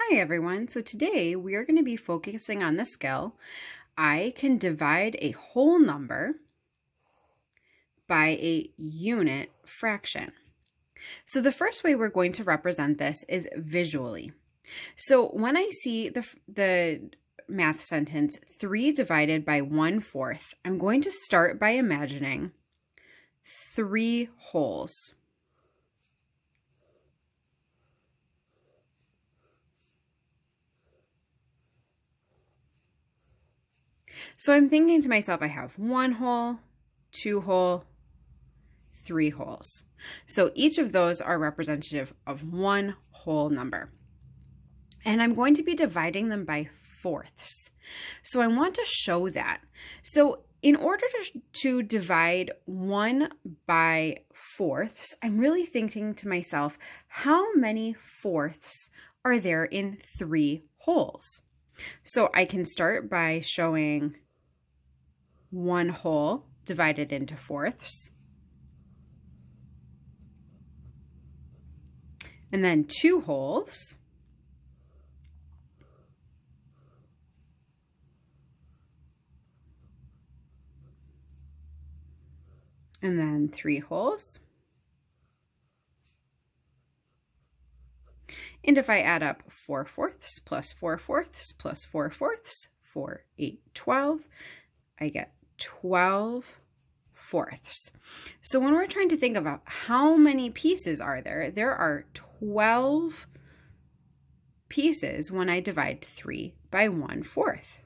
Hi everyone. So today we are going to be focusing on the skill, I can divide a whole number by a unit fraction. So the first way we're going to represent this is visually. So when I see the math sentence 3 divided by 1/4, I'm going to start by imagining 3 wholes. So I'm thinking to myself, I have 1 whole, 2 whole, 3 wholes. So each of those are representative of one whole number. And I'm going to be dividing them by fourths. So I want to show that. So in order to divide 1 by fourths, I'm really thinking to myself, how many fourths are there in 3 wholes? So I can start by showing 1 whole divided into fourths, and then 2 wholes, and then 3 wholes. And if I add up 4/4 plus 4/4 plus 4/4, 4, 8, 12, I get 12 fourths. So when we're trying to think about how many pieces are there are 12 pieces when I divide 3 by 1/4.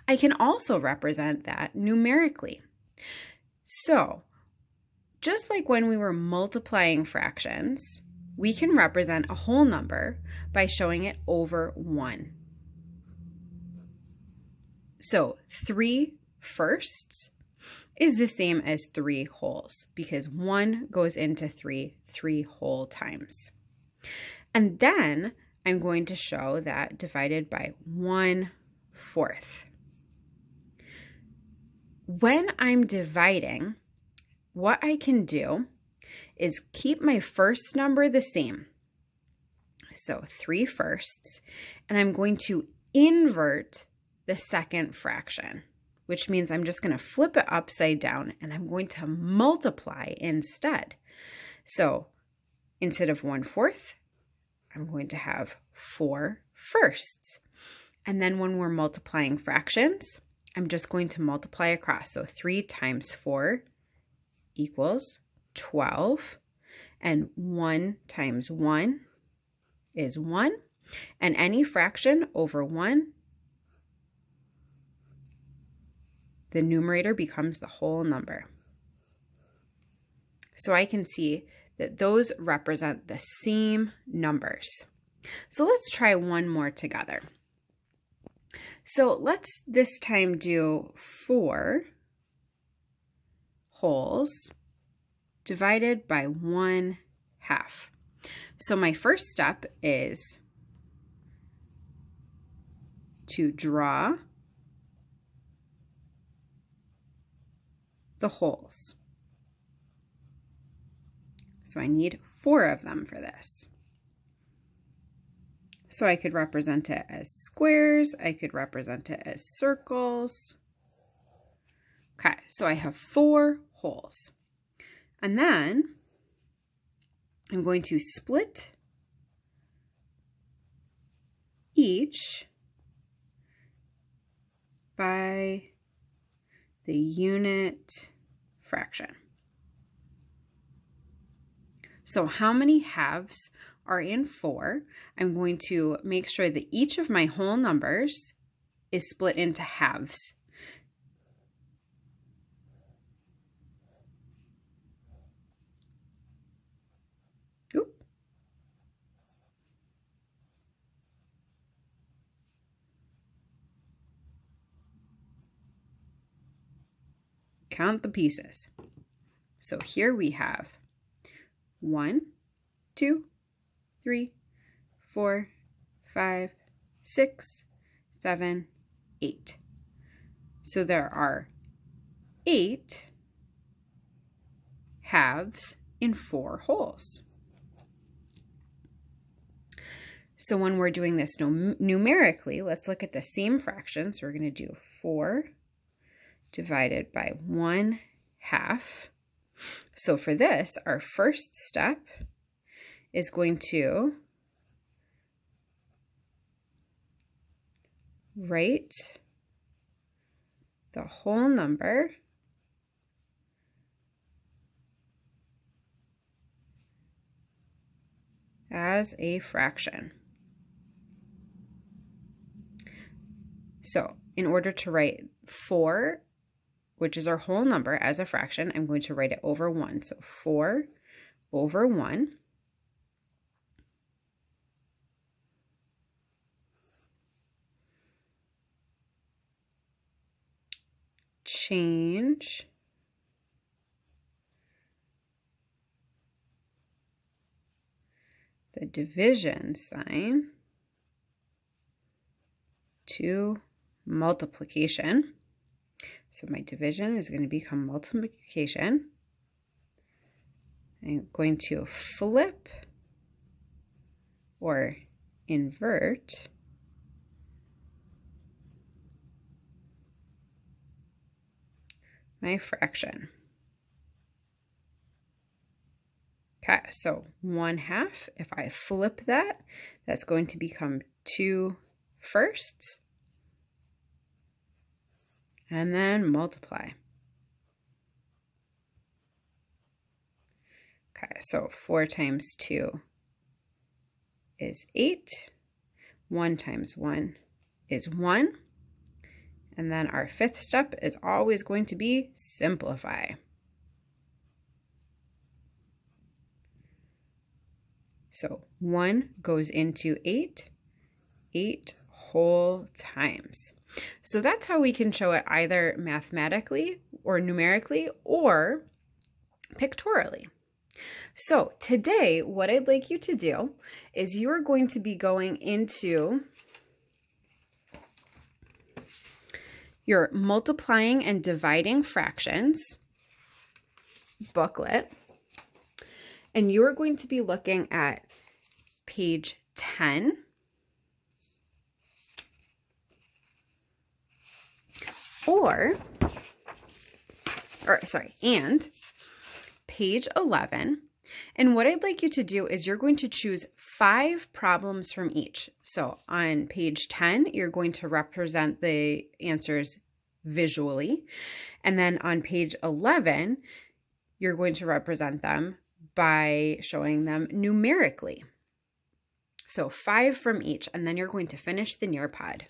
I can also represent that numerically. So just like when we were multiplying fractions, we can represent a whole number by showing it over 1. So 3 firsts is the same as 3 wholes because 1 goes into 3 whole times. And then I'm going to show that divided by 1/4. When I'm dividing, what I can do is keep my first number the same. So 3 firsts, and I'm going to invert the second fraction, which means I'm just going to flip it upside down and I'm going to multiply instead. So instead of 1/4, I'm going to have 4 firsts. And then when we're multiplying fractions, I'm just going to multiply across. So 3 times 4 equals 12, and 1 times 1 is 1, and any fraction over 1, the numerator becomes the whole number. So I can see that those represent the same numbers. So let's try one more together. So let's this time do 4 wholes divided by 1/2. So my first step is to draw the wholes. So I need 4 of them for this. So I could represent it as squares, I could represent it as circles. Okay, so I have 4 wholes. And then I'm going to split each by the unit fraction. So how many halves are in 4? I'm going to make sure that each of my whole numbers is split into halves. Oop. Count the pieces. So here we have 1, 2, 3, 4, 5, 6, 7, 8. So there are 8 halves in 4 wholes. So when we're doing this numerically, let's look at the same fraction. So we're going to do 4 divided by 1/2. So for this, our first step is going to write the whole number as a fraction. So in order to write 4, which is our whole number, as a fraction, I'm going to write it over 1. So 4 over 1. Change the division sign to multiplication. So my division is going to become multiplication. I'm going to flip or invert my fraction. Okay, so 1/2, if I flip that, that's going to become 2/1. And then multiply. Okay, so 4 times 2 is 8. 1 times 1 is 1. And then our 5th step is always going to be simplify. So 1 goes into 8 whole times. So that's how we can show it either mathematically or numerically or pictorially. So today, what I'd like you to do is you are going to be going into your multiplying and dividing fractions booklet, and you are going to be looking at page 10, and page 11. And what I'd like you to do is you're going to choose 5 problems from each. So on page 10, you're going to represent the answers visually. And then on page 11, you're going to represent them by showing them numerically. So 5 from each, and then you're going to finish the Nearpod.